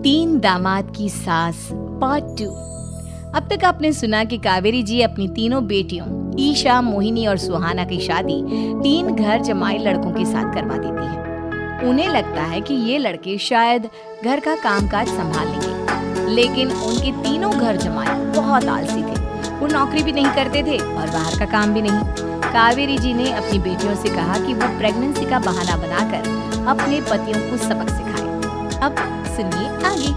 तीन दामाद की सास पार्ट 2। अब तक आपने सुना कि कावेरी जी अपनी तीनों बेटियों ईशा, मोहिनी और सुहाना की शादी तीन घर जमाई लड़कों के साथ करवा देती है। उन्हें लगता है कि ये लड़के शायद घर का कामकाज संभाल लेंगे, लेकिन उनके तीनों घर जमाई बहुत आलसी थे। वो नौकरी भी नहीं करते थे और बाहर का काम भी नहीं। कावेरी जी ने अपनी बेटियों से कहा कि वो प्रेगनेंसी का बहाना बनाकर अपने पतियों को सबक सिखाए। अब सुनिए आगे।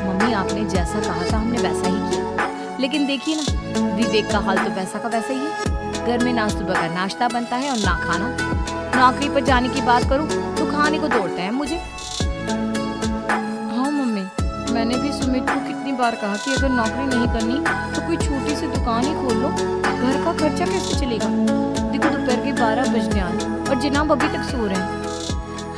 मम्मी, आपने जैसा कहा था हमने वैसा ही किया, लेकिन देखिए ना, विवेक का हाल तो वैसा का वैसा ही है। घर में ना सुबह का नाश्ता बनता है और ना खाना। नौकरी पर जाने की बात करूं तो खाने को दौड़ते हैं मुझे। हाँ मम्मी, मैंने भी सुमित को कितनी बार कहा कि अगर नौकरी नहीं करनी तो कोई छोटी सी दुकान ही खोल लो। घर का खर्चा कैसे चलेगा? देखो दोपहर के 12 बजने आए और जनाब अभी तक सो रहे हैं।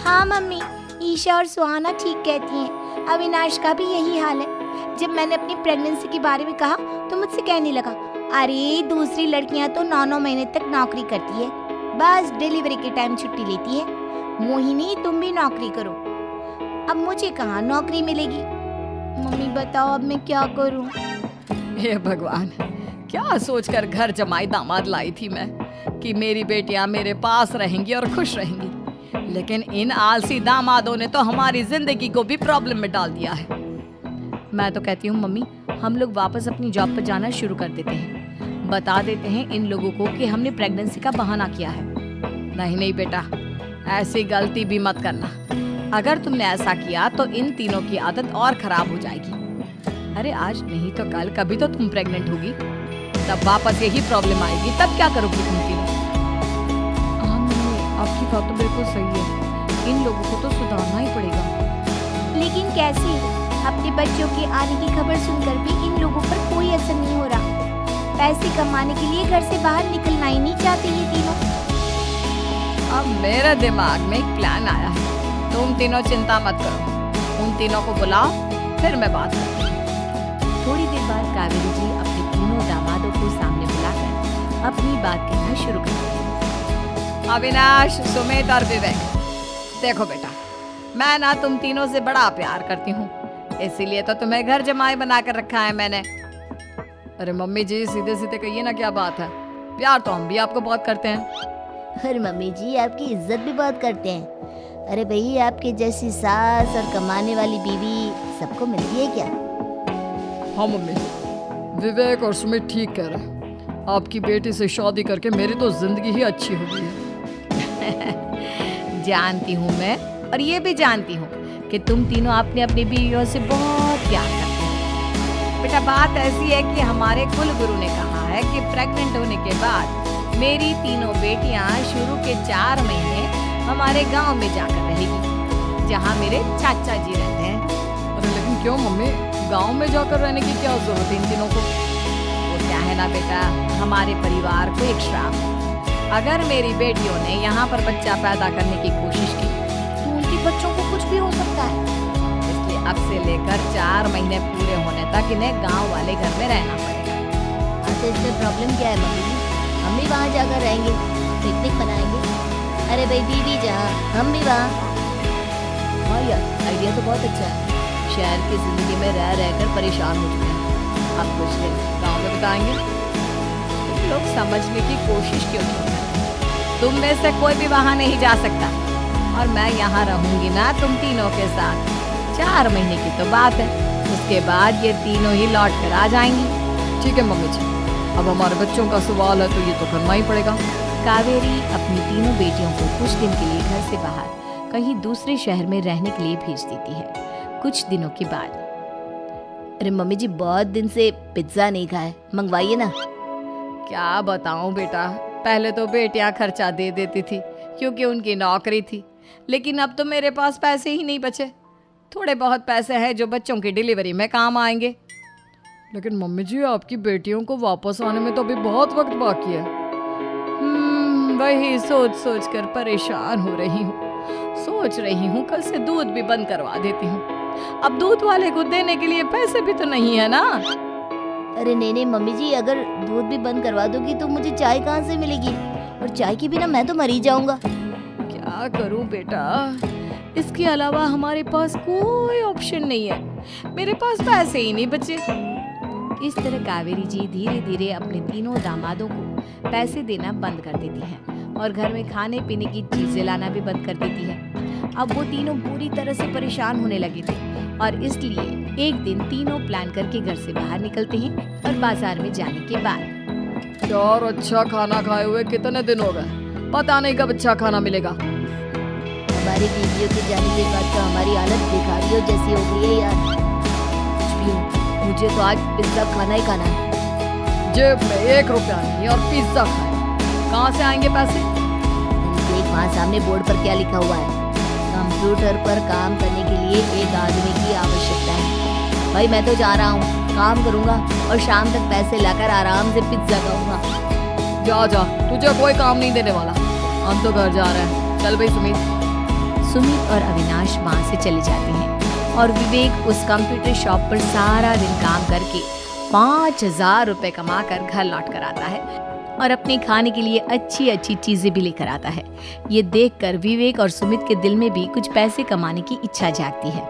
हाँ मम्मी, ईशा और सुहाना ठीक कहती हैं। अविनाश का भी यही हाल है। जब मैंने अपनी प्रेगनेंसी के बारे में कहा तो मुझसे कहने लगा, अरे दूसरी लड़कियां तो 9-9 महीने तक नौकरी करती है, बस डिलीवरी के टाइम छुट्टी लेती है। मोहिनी, तुम भी नौकरी करो। अब मुझे कहाँ नौकरी मिलेगी? मम्मी बताओ, अब मैं क्या करूँ? हे भगवान, क्या सोचकर घर जमाई दामाद लाई थी मैं कि मेरी बेटियां मेरे पास रहेंगी और खुश रहेंगी, लेकिन इन आलसी दामादों ने तो हमारी जिंदगी को भी प्रॉब्लम में डाल दिया है। मैं तो कहती हूँ मम्मी, हम लोग वापस अपनी जॉब पर जाना शुरू कर देते हैं। बता देते हैं इन लोगों को कि हमने प्रेगनेंसी का बहाना किया है। नहीं नहीं बेटा, ऐसी गलती भी मत करना। अगर तुमने ऐसा किया तो इन तीनों की आदत और खराब हो जाएगी। अरे आज नहीं तो कल कभी तो तुम प्रेग्नेंट होगी, तब वापस यही प्रॉब्लम आएगी। तब क्या करोगी तुम तीनों? हाँ मम्मी, आपकी बात तो बिल्कुल सही है। इन लोगों को तो सुधारना ही पड़ेगा। लेकिन कैसे? अपने बच्चों के आने की खबर सुनकर भी इन लोगों पर कोई असर नहीं हो रहा। पैसे कमाने के लिए घर से बाहर निकलना ही नहीं चाहते ये तीनों। अब मेरे दिमाग में एक प्लान आया है। तुम तीनों चिंता मत करो, उन तीनों को बुलाओ, फिर मैं बात करती हूँ। थोड़ी देर बाद कावेरी जी अपने तीनों दामादों को सामने बुलाकर अपनी बात कहना शुरू करती हैं। अविनाश, सुमित और विवेक, देखो बेटा, मैं ना तुम तीनों से बड़ा प्यार करती हूँ, इसीलिए तो तुम्हें घर जमाई बना कर रखा है मैंने। अरे मम्मी जी, सीधे सीधे कहिए ना, क्या बात है? प्यार तो हम भी आपको बहुत करते हैं। अरे मम्मी जी, आपकी इज्जत भी बहुत करते हैं। अरे भाई, आपके जैसी सास और कमाने वाली बीवी सबको मिलती है क्या? हाँ मम्मी, विवेक और सुमित ठीक कह रहे हैं। आपकी बेटी से शादी करके मेरी तो जिंदगी ही अच्छी हो गई है। जानती हूँ मैं, और ये भी जानती हूँ कि तुम तीनों अपने अपनी बीवियों से बहुत प्यार करते हो। बेटा, बात ऐसी है कि हमारे कुल गुरु ने कहा है कि प्रेग्नेंट होने के बाद मेरी तीनों बेटियां शुरू के 4 महीने हमारे गांव में जाकर रहेगी, जहां मेरे चाचा जी रहते हैं। अरे लेकिन क्यों मम्मी, गांव में जाकर रहने की क्या जरूरत है इन तीनों को? वो क्या है ना बेटा, हमारे परिवार को एक श्राप है। अगर मेरी बेटियों ने यहाँ पर बच्चा पैदा करने की कोशिश की तो उनके बच्चों को कुछ भी हो सकता है। इसलिए अब से लेकर 4 महीने पूरे होने तक इन्हें गाँव वाले घर में रहना पड़ेगा। तो इसमें प्रॉब्लम क्या है मम्मी जी? हम भी वहाँ जाकर रहेंगे, पिकनिक मनाएंगे। अरे भाई, बीवी जहाँ हम भी वहाँ। हाँ यार, आइडिया तो बहुत अच्छा है। शहर की जिंदगी में रह रहकर परेशान हो चुके हैं, अब कुछ दिन गाँव में बिताएंगे। लोग समझने की कोशिश क्यों नहीं करते? तुम में से कोई भी वहाँ नहीं जा सकता, और मैं यहाँ रहूंगी ना तुम तीनों के साथ। 4 महीने की तो बात है, उसके बाद ये तीनों ही लौट कर आ जाएंगी। ठीक है मम्मी जी, अब हमारे बच्चों का सवाल है तो ये तो करना ही पड़ेगा। कावेरी अपनी तीनों बेटियों को कुछ दिन के लिए घर से बाहर कहीं दूसरे शहर में रहने के लिए भेज देती है। कुछ दिनों के बाद, अरे मम्मी जी, बहुत दिन से पिज्जा नहीं खाए, मंगवाइए ना। क्या बताऊं बेटा, पहले तो बेटियां खर्चा दे देती थी क्योंकि उनकी नौकरी थी, लेकिन अब तो मेरे पास पैसे ही नहीं बचे। थोड़े बहुत पैसे हैं जो बच्चों की डिलीवरी में काम आएंगे। लेकिन मम्मी जी, आपकी बेटियों को वापस आने में तो अभी बहुत वक्त बाकी है। वही सोच सोच कर परेशान हो रही हूँ। सोच रही हूँ कल से दूध भी बंद करवा देती हूँ। अब दूध वाले को देने के लिए पैसे भी तो नहीं है ना। अरे नहीं मम्मी जी, अगर दूध भी बंद करवा दोगी तो मुझे चाय कहाँ से मिलेगी? और चाय के बिना मैं तो मर ही जाऊंगा। क्या करूँ बेटा, इसके अलावा हमारे पास कोई ऑप्शन नहीं है, मेरे पास पैसे ही नहीं बचे। इस तरह कावेरी जी धीरे धीरे अपने तीनों दामादों को पैसे देना बंद कर देती हैं और घर में खाने पीने की चीजें लाना भी बंद कर देती है। अब वो तीनों बुरी तरह से परेशान होने लगे थे और इसलिए एक दिन तीनों प्लान करके घर से बाहर निकलते हैं और बाजार में जाने के बाद यार अच्छा खाना खाए हुए कितने दिन हो गए, पता नहीं कब अच्छा खाना मिलेगा। हमारी बीवियों के जाने के बाद तो हमारी हालत भिखारियों जैसी हो गई है यार। कुछ भी हो, मुझे तो आज पिज्जा खाना ही खाना है। जेब में 1 रुपया नहीं और पिज्जा खाए, कहाँ से आएंगे पैसे? देख वहाँ सामने बोर्ड पर क्या लिखा हुआ है, कंप्यूटर पर काम करने के लिए एक आदमी की आवश्यकता है। भाई मैं तो जा रहा हूँ, काम करूँगा और शाम तक पैसे लाकर आराम से पिज्जा खाऊंगा। जा जा, तुझे कोई काम नहीं देने वाला, हम तो घर जा रहे हैं। चल भाई सुमित और अविनाश वहाँ से चले जाते हैं और विवेक उस कंप्यूटर शॉप पर सारा दिन काम करके 5,000 रुपए कमा कर घर लौट कर आता है और अपने खाने के लिए अच्छी अच्छी चीजें भी लेकर आता है। ये देखकर विवेक और सुमित के दिल में भी कुछ पैसे कमाने की इच्छा जागती है।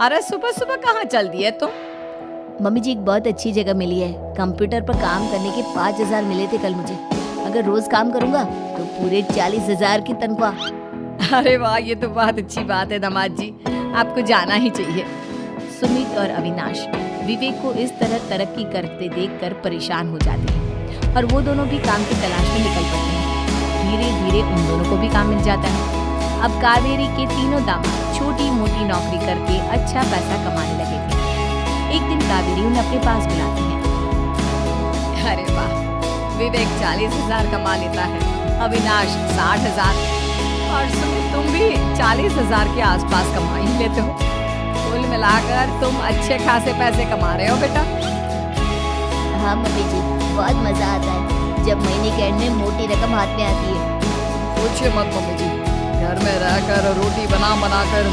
अरे सुबह सुबह कहाँ चल दी है तुम? मम्मी जी एक बहुत अच्छी जगह मिली है, कंप्यूटर पर काम करने के 5,000 मिले थे कल मुझे। अगर रोज काम करूंगा तो पूरे 40,000 की तनख्वाह। अरे वाह, ये तो बहुत अच्छी बात है दामाद जी, आपको जाना ही चाहिए। सुमित और अविनाश विवेक को इस तरह तरक्की करते देखकर परेशान हो जाते हैं और वो दोनों भी काम की तलाश में निकल पड़ते हैं। धीरे धीरे उन दोनों को भी काम मिल जाता है। अब कावेरी के तीनों दामाद छोटी मोटी नौकरी करके अच्छा पैसा कमाने लगे थे। एक दिन कावेरी उन्हें अपने पास बुलाती है। अरे वाह, विवेक 40,000 कमा लेता है, अविनाश 60,000 और सुमित तुम भी 40,000 के आसपास कमा ही लेते हो। कुल मिलाकर तुम अच्छे खासे पैसे कमा रहे हो बेटा। हाँ मम्मी जी, बहुत मजा आता है जब महीने के एंड में मोटी रकम हाथ में आती है। पूछिए मत मम्मी जी, घर में रहकर रोटी बना कर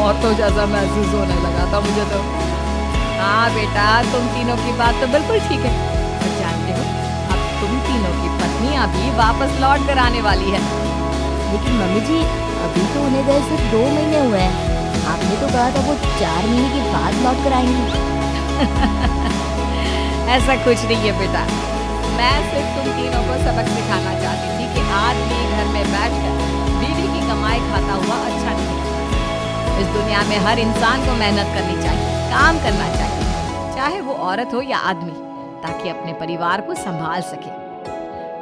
औरतों जैसा महसूस होने लगा था मुझे तो। हाँ बेटा, तुम तीनों की बात तो बिल्कुल ठीक है। और जानते हो, अब तुम तीनों की पत्नियां भी वापस लौट कर आने वाली है। लेकिन मम्मी जी अभी तो उन्हें गए सिर्फ 2 महीने हुए हैं, आपने तो कहा था वो 4 महीने के बाद लौट कर आएंगी। ऐसा कुछ नहीं है बेटा, मैं सिर्फ तुम तीनों को सबक सिखाना चाहती थी कि आदमी घर में बैठकर बीवी की कमाई खाता हुआ अच्छा नहीं है। इस दुनिया में हर इंसान को मेहनत करनी चाहिए, काम करना चाहिए, चाहे वो औरत हो या आदमी, ताकि अपने परिवार को संभाल सके।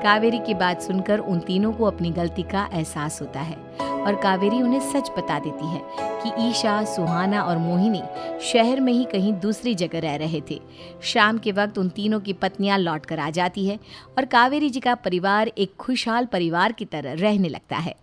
कावेरी की बात सुनकर उन तीनों को अपनी गलती का एहसास होता है और कावेरी उन्हें सच बता देती है कि ईशा, सुहाना और मोहिनी शहर में ही कहीं दूसरी जगह रह रहे थे। शाम के वक्त उन तीनों की पत्नियां लौट कर आ जाती है और कावेरी जी का परिवार एक खुशहाल परिवार की तरह रहने लगता है।